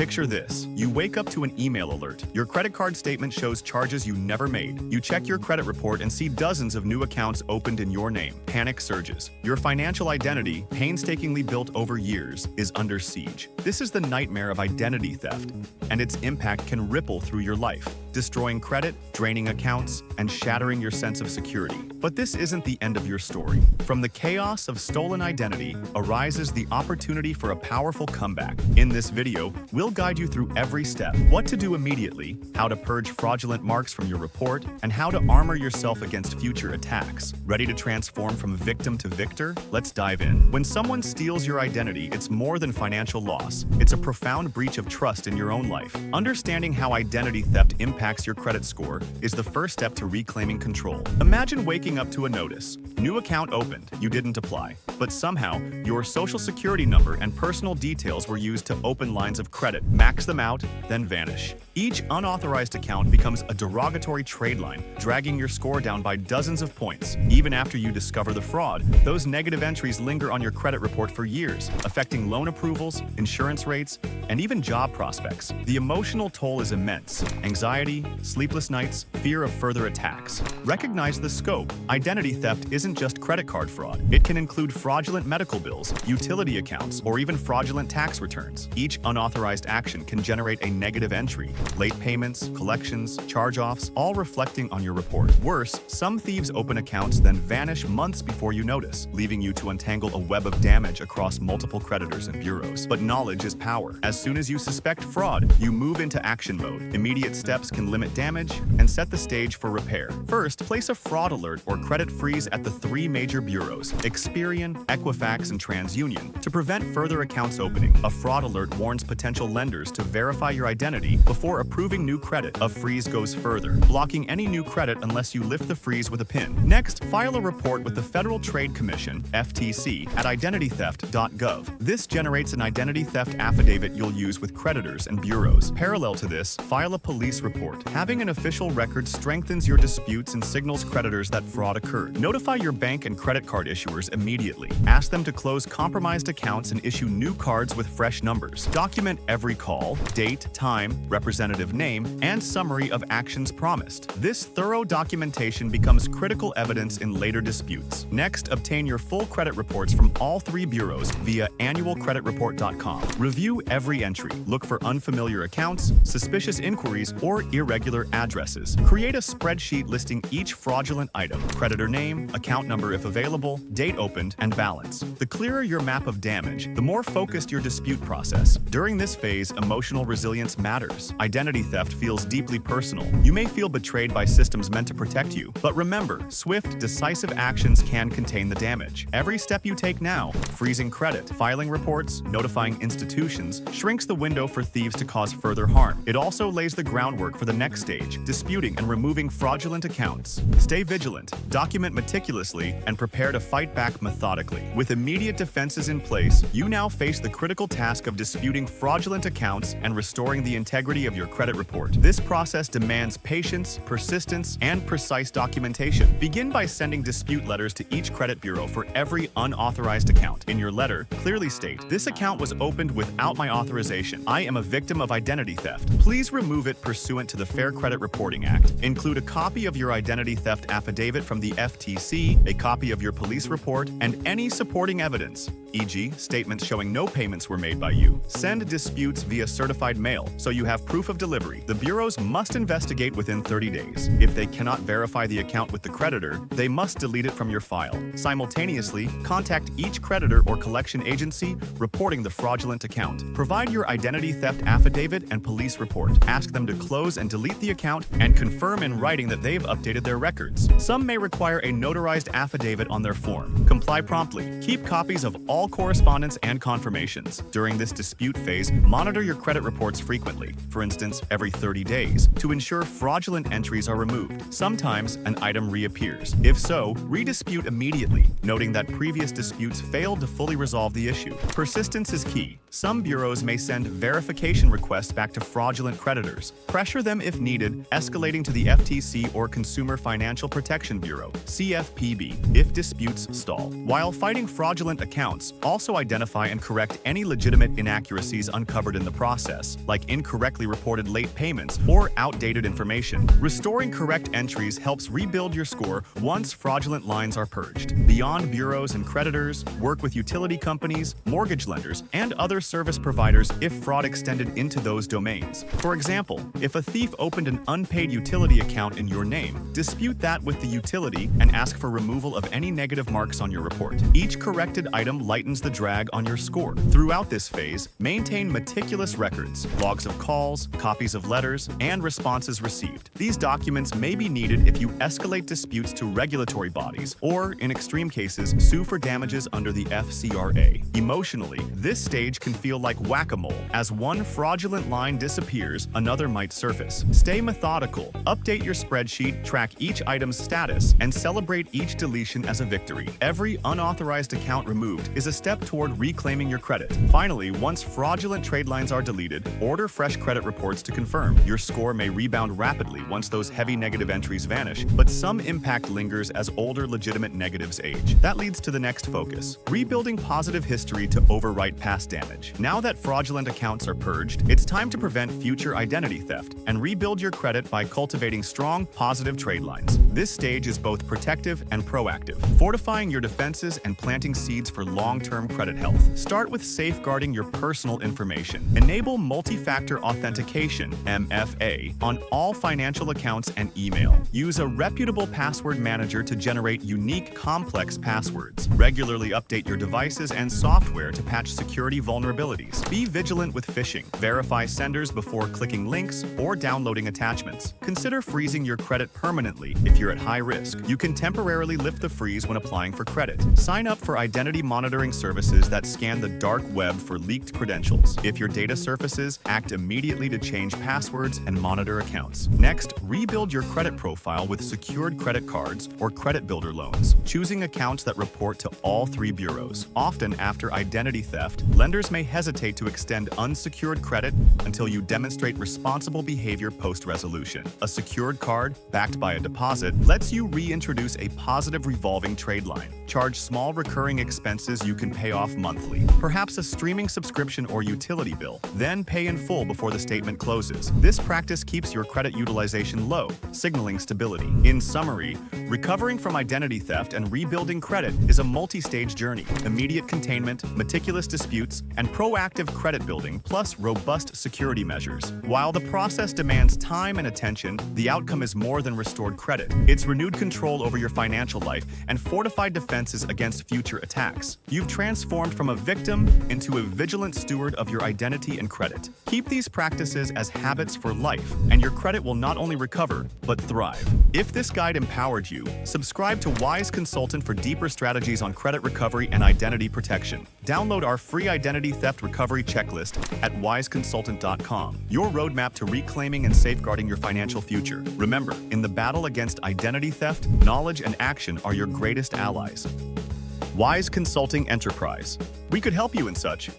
Picture this. You wake up to an email alert. Your credit card statement shows charges you never made. You check your credit report and see dozens of new accounts opened in your name. Panic surges. Your financial identity, painstakingly built over years, is under siege. This is the nightmare of identity theft, and its impact can ripple through your life, destroying credit, draining accounts, and shattering your sense of security. But this isn't the end of your story. From the chaos of stolen identity arises the opportunity for a powerful comeback. In this video, we'll guide you through every step: what to do immediately, how to purge fraudulent marks from your report, and how to armor yourself against future attacks. Ready to transform from victim to victor? Let's dive in. When someone steals your identity, it's more than financial loss. It's a profound breach of trust in your own life. Understanding how identity theft impacts your credit score is the first step to reclaiming control. Imagine waking up to a notice. New account opened. You didn't apply. But somehow, your social security number and personal details were used to open lines of credit, max them out, then vanish. Each unauthorized account becomes a derogatory trade line, dragging your score down by dozens of points. Even after you discover the fraud, those negative entries linger on your credit report for years, affecting loan approvals, insurance rates, and even job prospects. The emotional toll is immense: anxiety, sleepless nights, fear of further attacks. Recognize the scope. Identity theft isn't just credit card fraud. It can include fraudulent medical bills, utility accounts, or even fraudulent tax returns. Each unauthorized action can generate a negative entry: late payments, collections, charge-offs, all reflecting on your report. Worse, some thieves open accounts then vanish months before you notice, leaving you to untangle a web of damage across multiple creditors and bureaus. But knowledge is power. As soon as you suspect fraud, you move into action mode. Immediate steps can limit damage and set the stage for repair. First, place a fraud alert or credit freeze at the 3 major bureaus: Experian, Equifax, and TransUnion. To prevent further accounts opening, a fraud alert warns potential lenders to verify your identity before approving new credit. A freeze goes further, blocking any new credit unless you lift the freeze with a pin. Next, file a report with the Federal Trade Commission, FTC, at identitytheft.gov. This generates an identity theft affidavit you'll use with creditors and bureaus. Parallel to this, file a police report. Having an official record strengthens your disputes and signals creditors that fraud occurred. Notify your bank and credit card issuers immediately. Ask them to close compromised accounts and issue new cards with fresh numbers. Document every call, date, time, representative name, and summary of actions promised. This thorough documentation becomes critical evidence in later disputes. Next, obtain your full credit reports from all 3 bureaus via annualcreditreport.com. Review every entry. Look for unfamiliar accounts, suspicious inquiries, or irregular addresses. Create a spreadsheet listing each fraudulent item: creditor name, account number if available, date opened, and balance. The clearer your map of damage, the more focused your dispute process. During this phase, emotional resilience matters. Identity theft feels deeply personal. You may feel betrayed by systems meant to protect you, but remember, swift, decisive actions can contain the damage. Every step you take now, freezing credit, filing reports, notifying institutions, shrinks the window for thieves to cause further harm. It also lays the groundwork for the next stage: disputing and removing fraudulent accounts. Stay vigilant, document meticulously, and prepare to fight back methodically. With immediate defenses in place, you now face the critical task of disputing fraudulent accounts and restoring the integrity of your credit report. This process demands patience, persistence, and precise documentation. Begin by sending dispute letters to each credit bureau for every unauthorized account. In your letter, clearly state, "This account was opened without my authorization. I am a victim of identity theft. Please remove it pursuant to the Fair Credit Reporting Act." Include a copy of your identity theft affidavit from the FTC, a copy of your police report, and any supporting evidence, e.g., statements showing no payments were made by you. Send disputes via certified mail so you have proof of delivery. The bureaus must investigate within 30 days. If they cannot verify the account with the creditor, they must delete it from your file. Simultaneously, contact each creditor or collection agency reporting the fraudulent account. Provide your identity theft affidavit and police report. Ask them to close and delete the account and confirm in writing that they've updated their records. Some may require a notarized affidavit on their form. Comply promptly. Keep copies of all correspondence and confirmations. During this dispute phase, monitor your credit reports frequently, for instance, every 30 days, to ensure fraudulent entries are removed. Sometimes an item reappears. If so, redispute immediately, noting that previous disputes failed to fully resolve the issue. Persistence is key. Some bureaus may send verification requests back to fraudulent creditors. Pressure them them if needed, escalating to the FTC or Consumer Financial Protection Bureau, CFPB, if disputes stall. While fighting fraudulent accounts, also identify and correct any legitimate inaccuracies uncovered in the process, like incorrectly reported late payments or outdated information. Restoring correct entries helps rebuild your score once fraudulent lines are purged. Beyond bureaus and creditors, work with utility companies, mortgage lenders, and other service providers if fraud extended into those domains. For example, if a thief opened an unpaid utility account in your name, dispute that with the utility and ask for removal of any negative marks on your report. Each corrected item lightens the drag on your score. Throughout this phase, maintain meticulous records, logs of calls, copies of letters, and responses received. These documents may be needed if you escalate disputes to regulatory bodies or, in extreme cases, sue for damages under the FCRA. Emotionally, this stage can feel like whack-a-mole. As one fraudulent line disappears, another might surface. Stay methodical, update your spreadsheet, track each item's status, and celebrate each deletion as a victory. Every unauthorized account removed is a step toward reclaiming your credit. Finally, once fraudulent trade lines are deleted, order fresh credit reports to confirm. Your score may rebound rapidly once those heavy negative entries vanish, but some impact lingers as older legitimate negatives age. That leads to the next focus: rebuilding positive history to overwrite past damage. Now that fraudulent accounts are purged, it's time to prevent future identity theft and rebuild your credit by cultivating strong, positive trade lines. This stage is both protective and proactive, fortifying your defenses and planting seeds for long-term credit health. Start with safeguarding your personal information. Enable multi-factor authentication, MFA, on all financial accounts and email. Use a reputable password manager to generate unique, complex passwords. Regularly update your devices and software to patch security vulnerabilities. Be vigilant with phishing. Verify senders before clicking links or downloading attachments. Consider freezing your credit permanently if you're at high risk. You can temporarily lift the freeze when applying for credit. Sign up for identity monitoring services that scan the dark web for leaked credentials. If your data surfaces, act immediately to change passwords and monitor accounts. Next, rebuild your credit profile with secured credit cards or credit builder loans, choosing accounts that report to all three bureaus. Often after identity theft, lenders may hesitate to extend unsecured credit until you demonstrate responsible behavior post-resolution. A secured card, backed by a deposit, lets you reintroduce a positive revolving trade line. Charge small recurring expenses you can pay off monthly, perhaps a streaming subscription or utility bill, then pay in full before the statement closes. This practice keeps your credit utilization low, signaling stability. In summary, recovering from identity theft and rebuilding credit is a multi-stage journey. Immediate containment, meticulous disputes, and proactive credit building, plus robust security measures. While the process demands time and attention, the outcome is more than restored credit. It's renewed control over your financial life and fortified defenses against future attacks. You've transformed from a victim into a vigilant steward of your identity and credit. Keep these practices as habits for life, and your credit will not only recover, but thrive. If this guide empowered you, subscribe to Wise Consultant for deeper strategies on credit recovery and identity protection. Download our free identity theft recovery checklist at wiseconsultant.com, your roadmap to reclaiming and safeguarding your financial future. Remember, in the battle against identity theft, knowledge and action are your greatest allies. Wise Consulting Enterprise. We could help you in such.